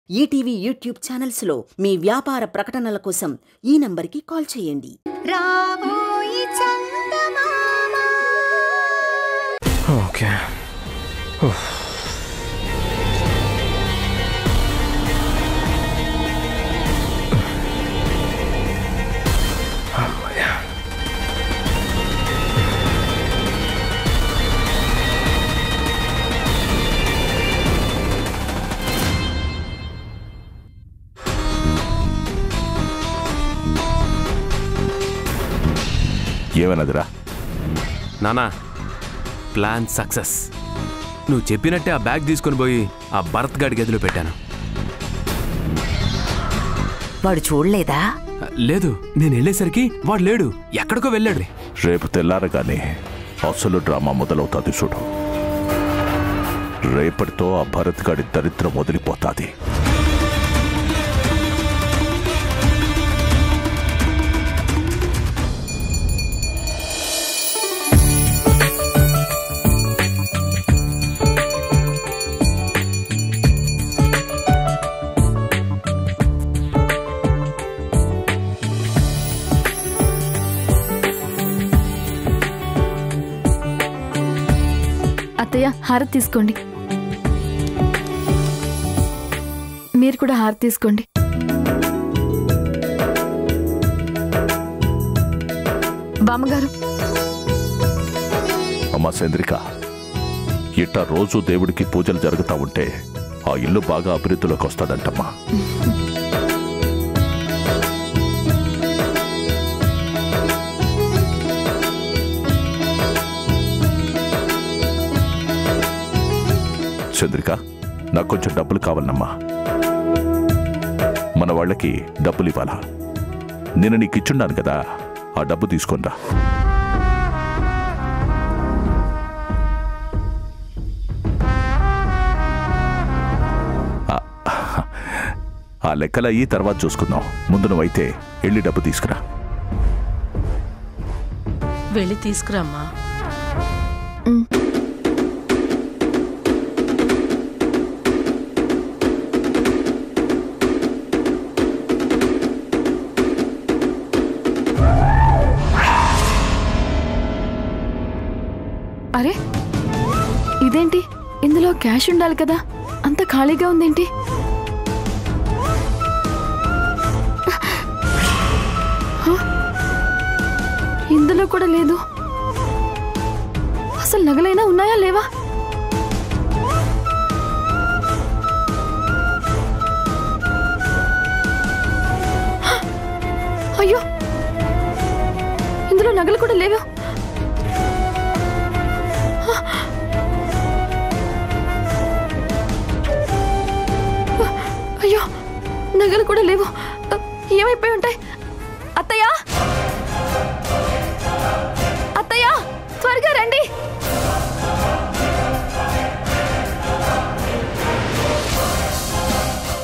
ETV YouTube ఛానల్స్లో మీ వ్యాపార ప్రకటనల కోసం ఈ నంబర్కి కాల్ చేయండి. రాబోయి చందమామ. ఓకే. ఏమన్నదిరా నానా, ప్లాన్ సక్సెస్. నువ్వు చెప్పినట్టే ఆ బ్యాగ్ తీసుకొని పోయి ఆ భరత్ గాడి గదిలో పెట్టాను. వాడు చూడలేదా? లేదు, నేను వెళ్ళేసరికి వాడు లేడు, ఎక్కడికో వెళ్ళాడు. రేపు తెల్లారగానే అసలు డ్రామా మొదలవుతుంది చూడు. రేపటితో ఆ భరత్ గాడి దరిద్రం వదిలిపోతాది. అత్తయ్య, హారతి తీసుకోండి. మీరు కూడా హారతి తీసుకోండి. బామ్మగారు. అమ్మా చంద్రిక, ఇట్టా రోజు దేవుడికి పూజలు జరుగుతా ఉంటే ఆ ఇల్లు బాగా అభివృద్ధిలోకి వస్తుందంటమ్మా. చంద్రిక, నాకు కొంచెం డబ్బులు కావాలమ్మా. మన వాళ్ళకి డబ్బులు ఇవ్వాలా. నేను నీకు ఇచ్చున్నాను కదా, ఆ డబ్బు తీసుకొనిరా. ఆ లెక్కలు అయ్యి తర్వాత చూసుకుందాం. ముందు నువ్వైతే వెళ్ళి డబ్బు తీసుకురా. వెళ్ళి తీసుకురామ్మా. అరే, ఇదేంటి? ఇందులో క్యాష్ ఉండాలి కదా, అంత ఖాళీగా ఉందేంటి? ఇందులో కూడా లేదు. అసలు నగలైనా ఉన్నాయా లేవా? అయ్యో, ఇందులో నగలు కూడా లేవా? అయ్యో, నగలు కూడా లేవు. ఏమైపోయి ఉంటాయి? అత్తయ్య, అత్తయ్య, త్వరగా రండి.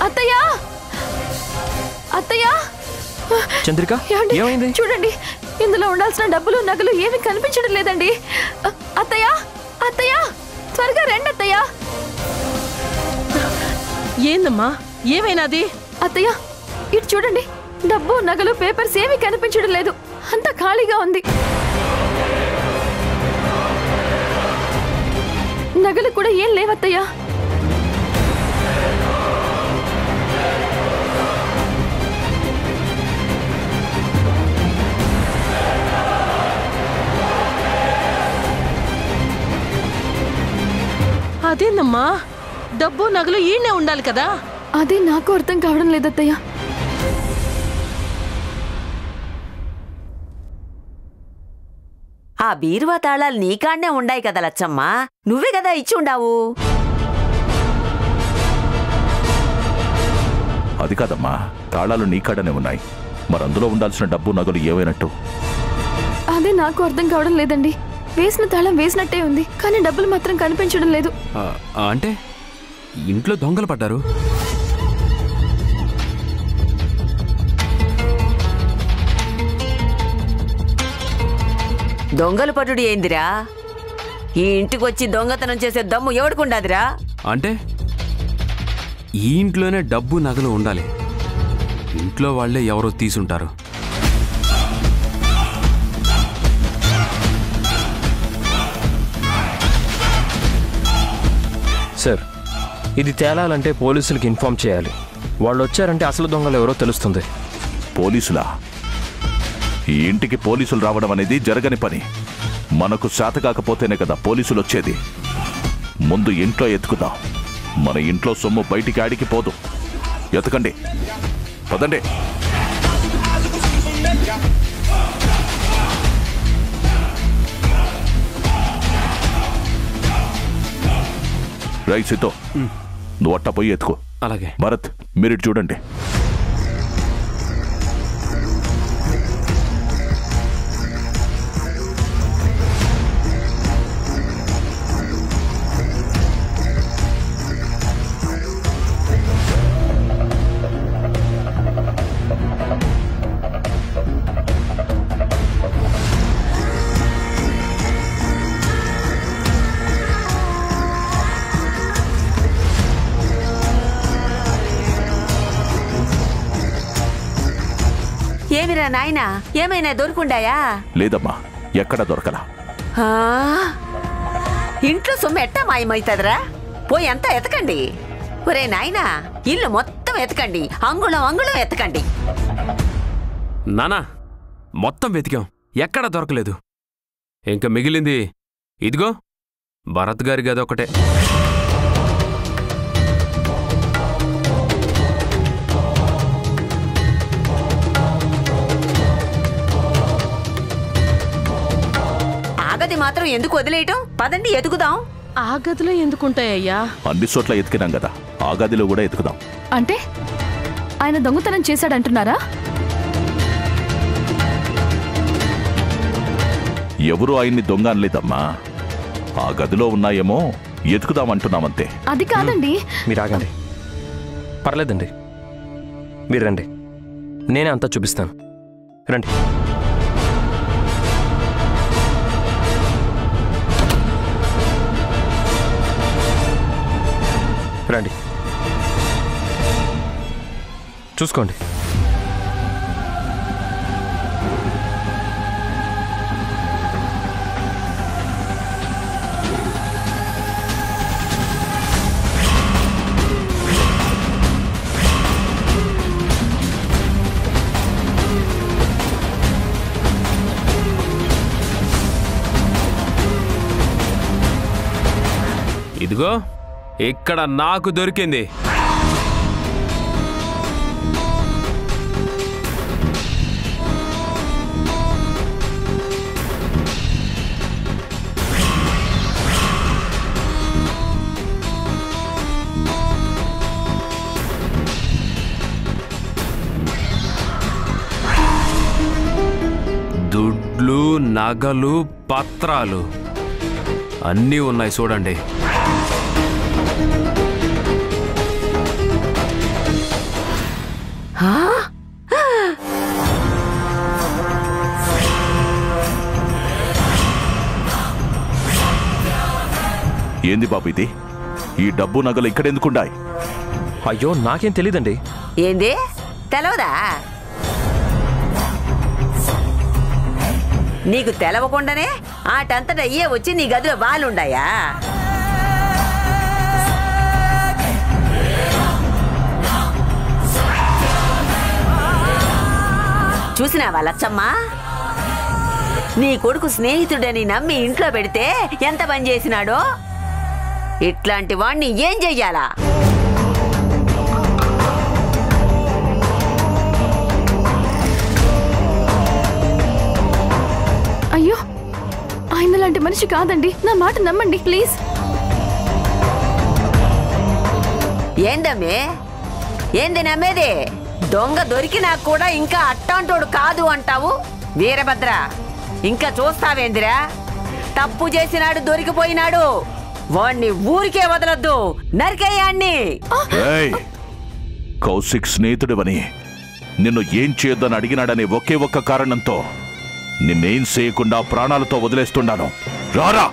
అత్తయ్య, అత్తయ్య. చంద్రిక, ఏమైంది? చూడండి, ఇందులో ఉండాల్సిన డబ్బులు నగలు ఏమి కనిపించడం లేదండి. అత్తయ్య, అత్తయ్య, త్వరగా రండి అత్తయ్య. ఏందమ్మా, ఏమైనాది? అత్తయ్య, ఇటు చూడండి, డబ్బు నగలు పేపర్స్ ఏమీ కనిపించడం లేదు, అంతా ఖాళీగా ఉంది. నగలు కూడా ఏం లేవత్తయ్య. అదేందమ్మా, డబ్బు నగలు ఈయనే ఉండాలి కదా. అదే నాకు అర్థం కావడం లేదత్తయ్య. ఆ బీరువా తాళాలు నీకాన్నే ఉండాయి కదా లచ్చమ్మ, నువ్వే కదా ఇచ్చి ఉండావు. అది కాదమ్మా, తాళాలు నీకాడనే ఉన్నాయి. మరందులో ఉండాల్సిన డబ్బు నగలు ఏవైనట్టు? అదే నాకు అర్థం కావడం లేదండి. వేసిన తాళం వేసినట్టే ఉంది, కానీ డబ్బులు మాత్రం కనిపించడం లేదు. అంటే ఇంట్లో దొంగలు పడ్డారు. దొంగలు పట్టుడు ఏందిరా? ఈ ఇంటికి వచ్చి దొంగతనం చేసే దమ్ము ఎవడుకుండాదిరా? అంటే ఈ ఇంట్లోనే డబ్బు నగలు ఉండాలి. ఇంట్లో వాళ్ళే ఎవరో తీసుంటారు. సార్, ఇది తేలాలంటే పోలీసులకు ఇన్ఫార్మ్ చేయాలి. వాళ్ళు వచ్చారంటే అసలు దొంగలు ఎవరో తెలుస్తుంది. పోలీసులా? ఈ ఇంటికి పోలీసులు రావడం అనేది జరగని పని. మనకు శాత కాకపోతేనే కదా పోలీసులు వచ్చేది. ముందు ఇంట్లో ఎత్తుకుదాం. మన ఇంట్లో సొమ్ము బయటికి ఆడికి పోదు. ఎతకండి, పదండి. రైట్ సీతో, నువ్వు అట్టా పోయి ఎత్తుకో. అలాగే. భరత్, మీరు చూడండి. ఏమిరా నాయనా, ఏమైనా దొరుకుండాయా? లేదమ్మా, ఎక్కడ దొరకలా. ఇంట్లో సొమ్ము ఎట్టా మాయమవుతుందిరా? పోయి అంతా ఎతకండి. ఒరే నాయనా, ఇల్లు మొత్తం ఎతకండి, అంగుళం అంగుళం ఎతకండి. నానా, మొత్తం వెతికాం, ఎక్కడా దొరకలేదు. ఇంకా మిగిలింది ఇదిగో భరత్ గారి గది ఒకటే. గది మాత్రం ఎందుకు వదిలేయటం? పదండి ఎతుకుదాం. ఆ గదిలో ఎందుకుంటాయ్యా? అన్ని చోట్ల ఎతికినాం కదా, ఆ గదిలో కూడా ఎతుకుదాం. అంటే ఆయన దొంగతనం చేశాడంటున్నారా? ఎవరు ఆయన్ని దొంగ అనలేదమ్మా. ఆ గదిలో ఉన్నాయేమో ఎతుకుదామంటున్నామంతే. అది కాదండి. మీరు ఆగండి, పర్లేదండి. మీరు రండి, నేనే అంతా చూపిస్తాను. రండి. రండి, చూసుకోండి. ఇదిగో ఇక్కడ నాకు దొరికింది. దుడ్లు, నగలు, పత్రాలు అన్నీ ఉన్నాయి చూడండి. ఏంది బాబు ఇది? ఈ డబ్బు నగలు ఇక్కడెందుకున్నాయి? అయ్యో, నాకేం తెలీదండి. ఏంది తెలవదా? నీకు తెలవకుండానే ఆటంతట అయ్యే వచ్చి నీ గదిలో బాలుండాయా? చూసినావా లచ్చమ్మ? నీ కొడుకు స్నేహితుడని నమ్మి ఇంట్లో పెడితే ఎంత పని చేసినాడో. ఇట్లాంటి వాణ్ణి ఏం చెయ్యాలా? అయ్యో, ఆయన లాంటి మనిషి కాదండి. నా మాట నమ్మండి ప్లీజ్. ఏందమ్మే, ఏంది నమ్మేది? దొంగ దొరికినా కూడా ఇంకా అట్టాంటోడు కాదు అంటావు? వీరభద్ర, ఇంకా చూస్తావేందిరా? తప్పు చేసినాడు, దొరికిపోయినాడు. వాణ్ణి ఊరికే వదలొద్దు, నరికేయాన్ని. కౌశిక్ స్నేహితుడివని నిన్ను ఏం చేయొద్దని అడిగినాడనే ఒకే ఒక్క కారణంతో నిన్నేం చేయకుండా ప్రాణాలతో వదిలేస్తున్నాను. రారా.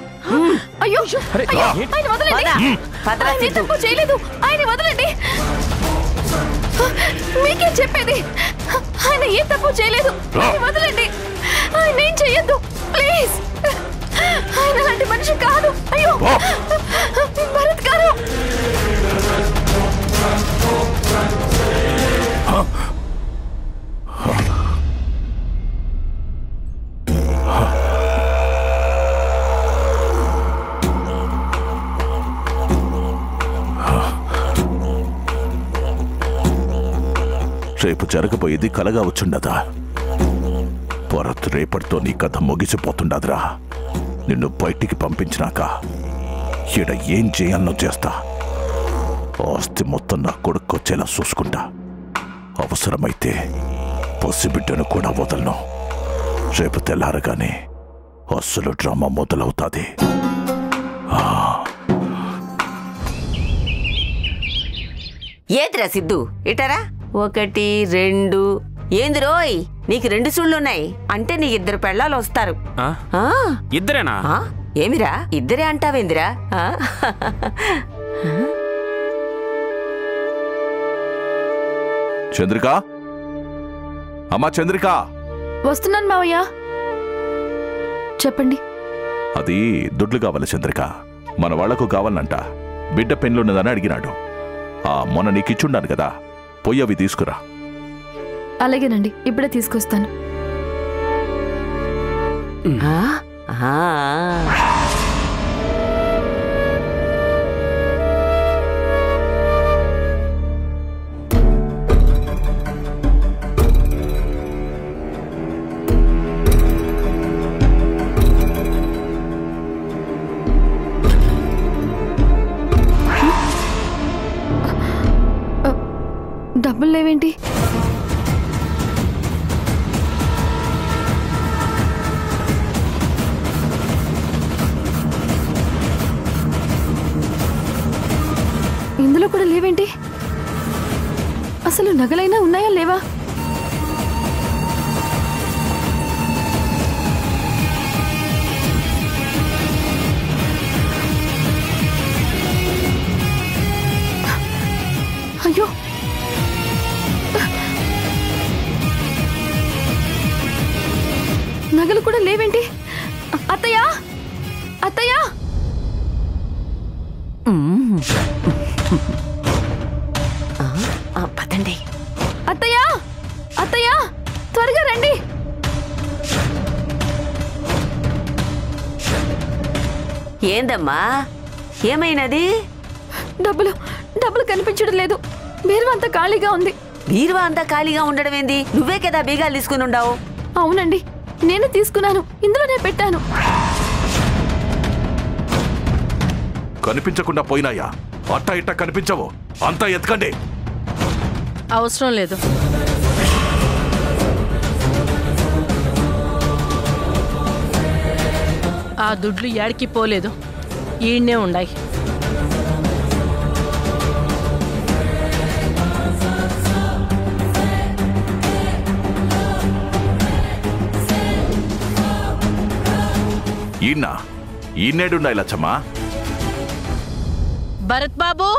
అయ్యో అరే, అయ్యో, ఏంటి? ఆయన వదలండి. పదరా ఆయన ఏ సిద్ధు. తప్పు చేయలేదు. ఆయన వదలండి. మీకే చెప్పేది, ఆయన ఏ తప్పు చేయలేదు. ఆయన వదలండి. ఆయన ఏం చెయ్యొద్దు ప్లీజ్. ఆయన అలాంటి మనిషి కాదు. అయ్యో భరత్ గారు. రేపు జరగబోయేది కలగా వచ్చుండదా? భరత్ రేపటితో నీ కథ ముగిసిపోతుండదురా. నిన్ను బయటికి పంపించినాక ఈడ ఏం చేయాలనో చేస్తా. ఆస్తి మొత్తం నా కొడుకొచ్చేలా చూసుకుంటా. అవసరమైతే పసిబిడ్డను కూడా వదలను. రేపు తెల్లారగానే అస్సలు డ్రామా మొదలవుతాది. ఏదిరా సిద్ధు ఇటరా? 1 2 ఏంది రోయ్, నీకు 2 సుళ్ళున్నాయి అంటే నీ 2 పెళ్ళాలు వస్తారు. ఆ? ఆ? ఇద్దరేనా? ఆ? ఏమిరా ఇద్దరే అంటావేందిరా? ఆ? చంద్రిక, అమ్మా చంద్రిక, వస్తున్నాను మావయ్య. చెప్పండి. అది దుడ్లు కావాలి చంద్రిక. మన వాళ్లకు కావాలంట. బిడ్డ పెన్లున్నదని అడిగినాడు. మొన్న నీకిచ్చుండాను కదా, పోయి అవి తీసుకురా. అలాగేనండి, ఇప్పుడే తీసుకొస్తాను. ఆ? ఆ. డబ్బులు లేవేంటి? ఇందులో కూడా లేవేంటి? అసలు నగలైనా ఉన్నాయా లేవా? అయ్యో, నగలు కూడా లేవేంటి? అత్తయ్య, అత్తయ్య! పదండి. అత్తయ్య, అత్తయ్య, త్వరగా రండి. ఏందమ్మా, ఏమైనది? డబ్బులు డబ్బులు కనిపించడం లేదు. బీరువా అంతా ఖాళీగా ఉంది. బీరువా అంతా ఖాళీగా ఉండడం ఏంది? నువ్వే కదా బీగాలు తీసుకుని ఉండవు. అవునండి, నేనే తీసుకున్నాను. ఇందులోనే పెట్టాను. కనిపించకుండా పోయినాయా? అట్టా ఇట్టా కనిపించవు. అంతా ఎత్కండి. అవసరం లేదు. ఆ దుడ్లు ఏడికి పోలేదు, ఈడ్నే ఉన్నాయి. ఈనేడున్నాయి లచ్చమ్మా. భరత్ బాబు,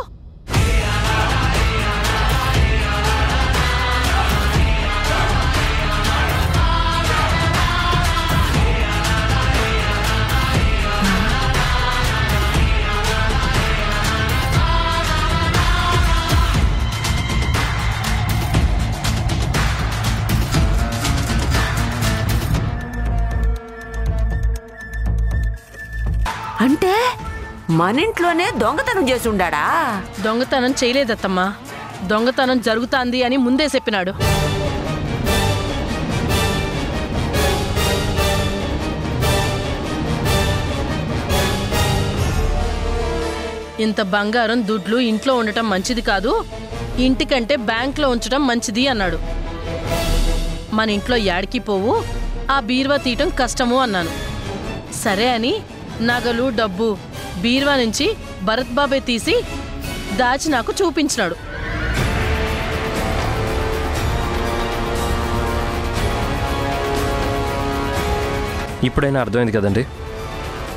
అంటే మనింట్లోనే దొంగతనం చేసి ఉండాడా? దొంగతనం చేయలేదత్తమ్మా, దొంగతనం జరుగుతాంది అని ముందే చెప్పినాడు. ఇంత బంగారం దుడ్లు ఇంట్లో ఉండటం మంచిది కాదు, ఇంటికంటే బ్యాంక్లో ఉంచడం మంచిది అన్నాడు. మన ఇంట్లో యాడికి పోవు, ఆ బీరువా తీయటం కష్టము అన్నాను. సరే అని నగలు డబ్బు బీరువా నుంచి భరత్ బాబే తీసి దాచి నాకు చూపించినాడు. ఇప్పుడైనా అర్థమైంది కదండి,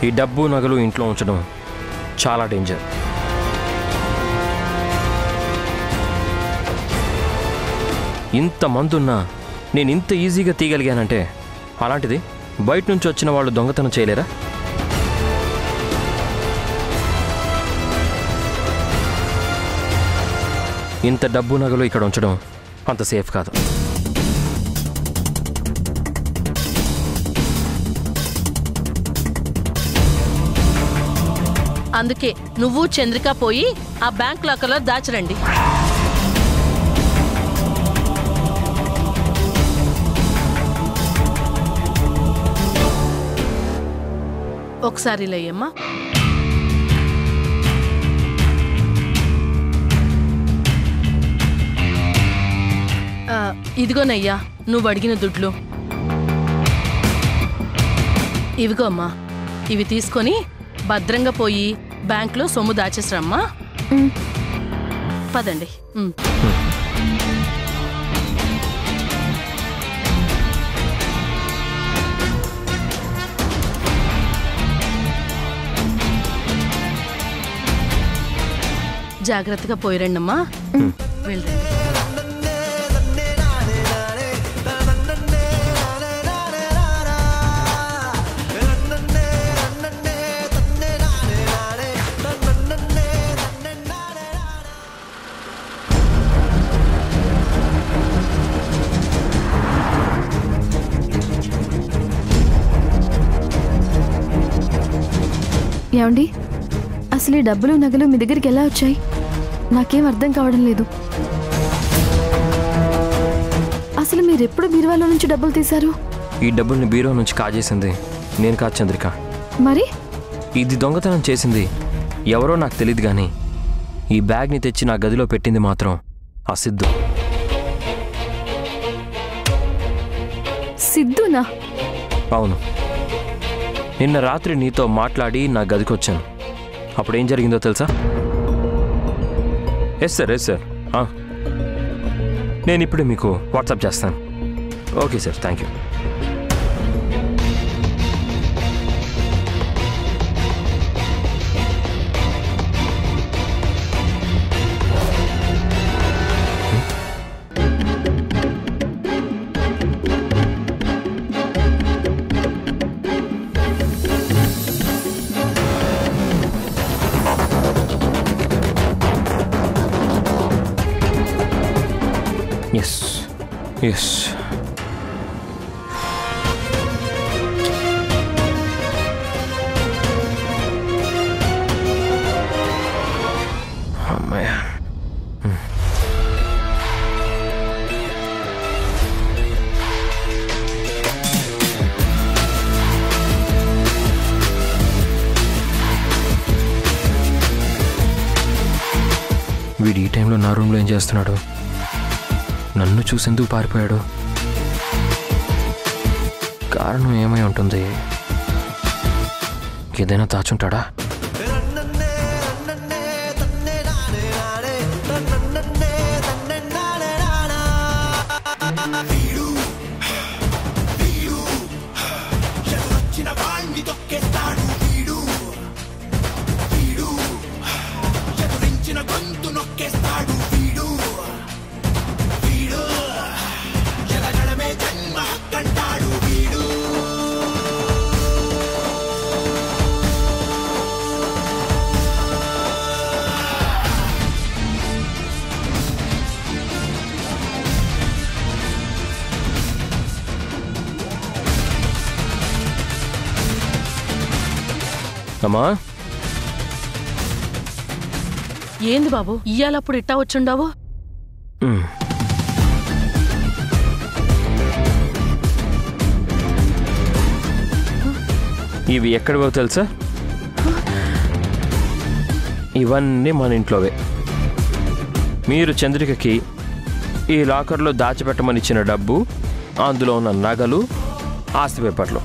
ఈ డబ్బు నగలు ఇంట్లో ఉంచడం చాలా డేంజర్. ఇంతమంది ఉన్నా నేను ఇంత ఈజీగా తీయగలిగానంటే అలాంటిది బయట నుంచి వచ్చిన వాళ్ళు దొంగతనం చేయలేరా? ఇంత డబ్బు నగలు ఇక్కడ ఉంచడం అంత సేఫ్ కాదు. అందుకే నువ్వు చంద్రిక పోయి ఆ బ్యాంక్ లాకర్లో దాచిరండి. ఒకసారి లేయమ్మా. ఇదిగోనయ్యా నువ్వు అడిగిన దుడ్లు. ఇవిగో అమ్మా, ఇవి తీసుకొని భద్రంగా పోయి బ్యాంక్లో సొమ్ము దాచేసరమ్మా. పదండి. జాగ్రత్తగా పోయిరండమ్మా. వెళ్ళండి. ఏమండి, అసలు ఈ డబ్బులు నగలు మీ దగ్గరికి ఎలా వచ్చాయి? నాకేం అర్థం కావడం లేదు. అసలు మీరెప్పుడు బీరువాలో నుంచి డబ్బులు తీశారు? ఈ డబ్బుల్ని బీరో నుంచి కాజేసింది నేను కాదు చంద్రిక. మరి ఇది దొంగతనం చేసింది ఎవరో నాకు తెలియదు, కానీ ఈ బ్యాగ్ని తెచ్చి నా గదిలో పెట్టింది మాత్రం ఆ సిద్ధు. సిద్ధునా? అవును. నిన్న రాత్రి నీతో మాట్లాడి నా గదికి వచ్చాను. అప్పుడు ఏం జరిగిందో తెలుసా? Yes sir. నేను ఇప్పుడు మీకు వాట్సాప్ చేస్తాను. Okay sir, thank you. Yes. అమ్మయ్య. వీడు ఈ టైంలో నా రూమ్లో ఏం చేస్తున్నాడు? నన్ను చూసేందుకు పారిపోయాడు. కారణం ఏమై ఉంటుంది? ఏదైనా దాచుంటాడా? అమ్మా, ఏంది బాబు ఇయ్యాలప్పుడు ఇట్టా వచ్చుండావు? ఇవి ఎక్కడివో తెలుసా? ఇవన్నీ మన ఇంట్లోవే. మీరు చంద్రికకి ఈ లాకర్లో దాచిపెట్టమని ఇచ్చిన డబ్బు, అందులో ఉన్న నగలు, ఆస్తి పేపర్లు.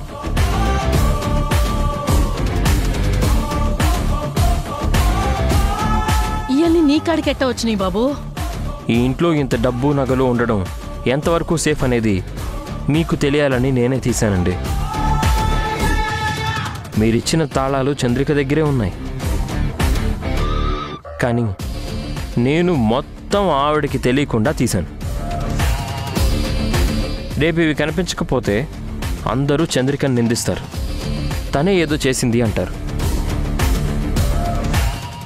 ఇవన్నీ నీ కాడికి ఎట్ట వచ్చినాయి బాబు? ఈ ఇంట్లో ఇంత డబ్బు నగలు ఉండడం ఎంతవరకు సేఫ్ అనేది మీకు తెలియాలని నేనే తీశానండి. మీరిచ్చిన తాళాలు చంద్రిక దగ్గరే ఉన్నాయి. కానీ నేను మొత్తం ఆవిడకి తెలియకుండా తీశాను. రేపు ఇవి కనిపించకపోతే అందరూ చంద్రికను నిందిస్తారు. తనే ఏదో చేసింది అంటారు.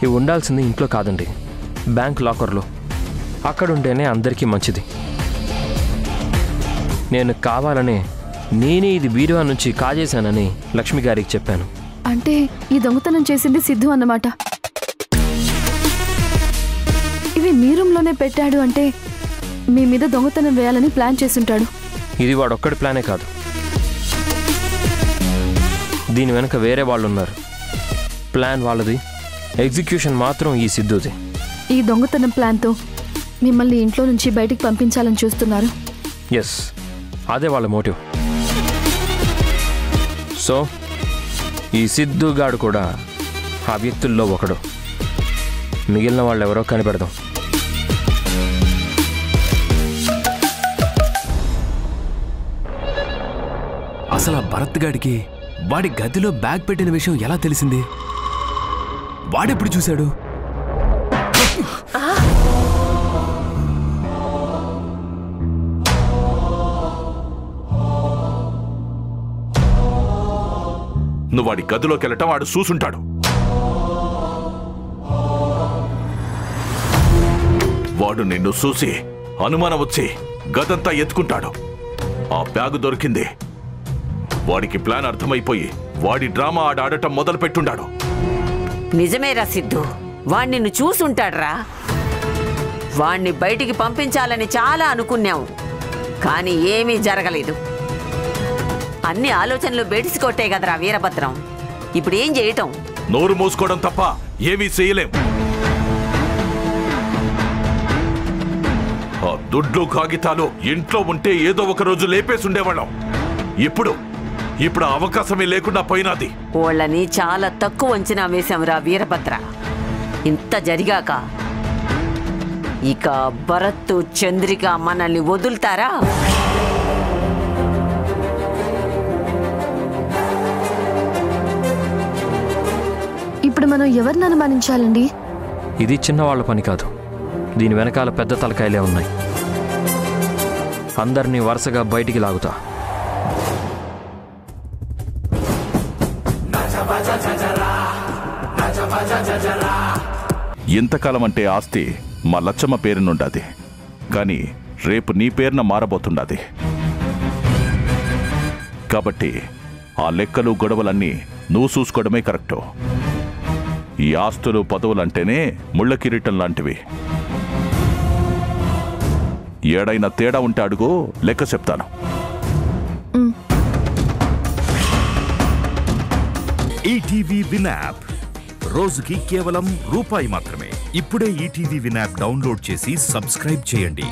ఇవి ఉండాల్సింది ఇంట్లో కాదండి, బ్యాంక్ లాకర్లో. అక్కడుంటేనే అందరికీ మంచిది. నేను కావాలనే నేనే ఇది బీరువా నుంచి కాజేశానని లక్ష్మి గారికి చెప్పాను. అంటే ఈ దొంగతనం చేసింది సిద్ధు అన్నమాట. ఇవి మీ రూమ్లోనే పెట్టాడు అంటే మీ మీద దొంగతనం వేయాలని ప్లాన్ చేసుంటాడు. ఇది వాడొక్కడి ప్లానే కాదు, దీని వెనక వేరే వాళ్ళు ఉన్నారు. ప్లాన్ వాళ్ళది, ఎగ్జిక్యూషన్ మాత్రం ఈ సిద్ధుది. ఈ దొంగతనం ప్లాన్తో మిమ్మల్ని ఇంట్లో నుంచి బయటికి పంపించాలని చూస్తున్నారు. ఎస్, అదే వాళ్ళ మోటివ్. సో ఈ సిద్ధుగాడు కూడా ఆ వ్యక్తుల్లో ఒకడు. మిగిలిన వాళ్ళు ఎవరో కనిపెడదాం. అసలు ఆ భరత్ గాడికి వాడి గదిలో బ్యాగ్ పెట్టిన విషయం ఎలా తెలిసింది? వాడెప్పుడు చూశాడు? నువ్వు వాడి గదిలోకి వెళ్ళటం వాడు చూసుంటాడు. వాడు నిన్ను చూసి అనుమానం వచ్చి గదంతా ఎత్తుకుంటాడు. ఆ బ్యాగు దొరికింది. వాడికి ప్లాన్ అర్థమైపోయి వాడి డ్రామా ఆడటం మొదలు పెట్టుండాడు. నిజమేరా సిద్ధు, వాణ్ణి నిన్ను చూసుంటాడ్రా. వాణ్ణి బయటికి పంపించాలని చాలా అనుకున్నాం, కానీ ఏమీ జరగలేదు. అన్ని ఆలోచనలు బెడిసి కొట్టే కదరా వీరభద్రం. ఇప్పుడు ఏం చేయటం? నోరు మూసుకోవడం తప్ప ఏమీ చేయలేం. ఆ దుడ్లు కాగితాలు ఇంట్లో ఉంటే ఏదో ఒక రోజు లేపేసి ఉండేవాళ్ళం. ఇప్పుడు ఆ అవకాశమే లేకుండా పోయినది. వాళ్ళని చాలా తక్కువ అంచనా వేశాంరా వీరభద్ర. ఇంత జరిగాక ఇక భరత్, చంద్రిక మనల్ని వదులుతారా? ఇప్పుడు మనం ఎవరిని అనుమానించాలండి? ఇది చిన్నవాళ్ల పని కాదు, దీని వెనకాల పెద్ద తలకాయలే ఉన్నాయి. అందరినీ వరుసగా బయటికి లాగుతా. ఇంతకాలం అంటే ఆస్తి మా లచ్చమ్మ పేరునుండాది, కానీ రేపు నీ పేరున మారబోతుండాది. కాబట్టి ఆ లెక్కలు గొడవలన్నీ నువ్వు చూసుకోవడమే కరెక్టు. ఈ ఆస్తులు పదవులంటేనే ముళ్ళ కిరీటం లాంటివి. ఏడైనా తేడా ఉంటే అడుగు, లెక్క చెప్తాను. ఈటీవీ విన్ యాప్ రోజుకి కేవలం రూపాయి మాత్రమే. ఇప్పుడే ఈటీవీ విన్ యాప్ డౌన్లోడ్ చేసి సబ్స్క్రైబ్ చేయండి.